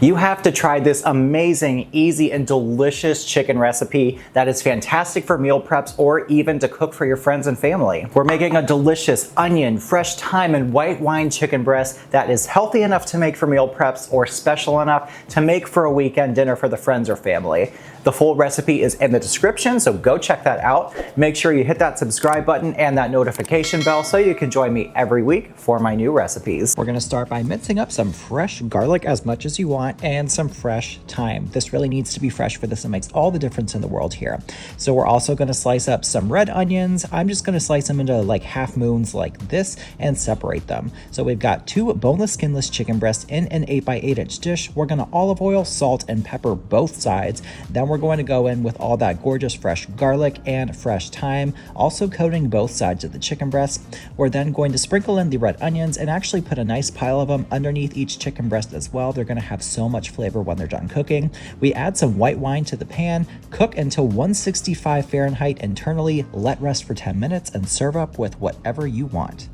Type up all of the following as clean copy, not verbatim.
You have to try this amazing, easy, and delicious chicken recipe that is fantastic for meal preps or even to cook for your friends and family. We're making a delicious onion, fresh thyme, and white wine chicken breast that is healthy enough to make for meal preps or special enough to make for a weekend dinner for the friends or family. The full recipe is in the description, so go check that out. Make sure you hit that subscribe button and that notification bell so you can join me every week for my new recipes. We're gonna start by mincing up some fresh garlic as much as you want and some fresh thyme. This really needs to be fresh for this. It makes all the difference in the world here. So we're also gonna slice up some red onions. I'm just gonna slice them into like half moons like this and separate them. So we've got 2 boneless, skinless chicken breasts in an 8x8 dish. We're gonna olive oil, salt, and pepper both sides. Then we're going to go in with all that gorgeous fresh garlic and fresh thyme, also coating both sides of the chicken breast. We're then going to sprinkle in the red onions and actually put a nice pile of them underneath each chicken breast as well. They're gonna have so much flavor when they're done cooking. We add some white wine to the pan, cook until 165 Fahrenheit internally, let rest for 10 minutes, and serve up with whatever you want.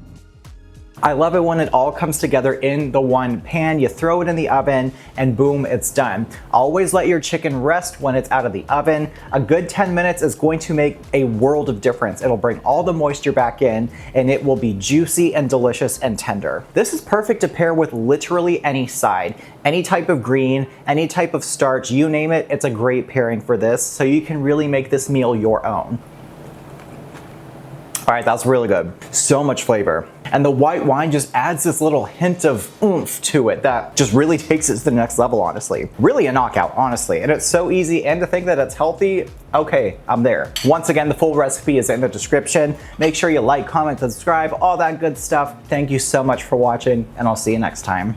I love it when it all comes together in the one pan. You throw it in the oven and boom, it's done. Always let your chicken rest when it's out of the oven. A good 10 minutes is going to make a world of difference. It'll bring all the moisture back in and it will be juicy and delicious and tender. This is perfect to pair with literally any side. Any type of green, any type of starch, you name it, it's a great pairing for this. So you can really make this meal your own. All right, that's really good. So much flavor. And the white wine just adds this little hint of oomph to it that just really takes it to the next level, honestly. Really a knockout, honestly. And it's so easy, and to think that it's healthy, okay, I'm there. Once again, the full recipe is in the description. Make sure you like, comment, subscribe, all that good stuff. Thank you so much for watching, and I'll see you next time.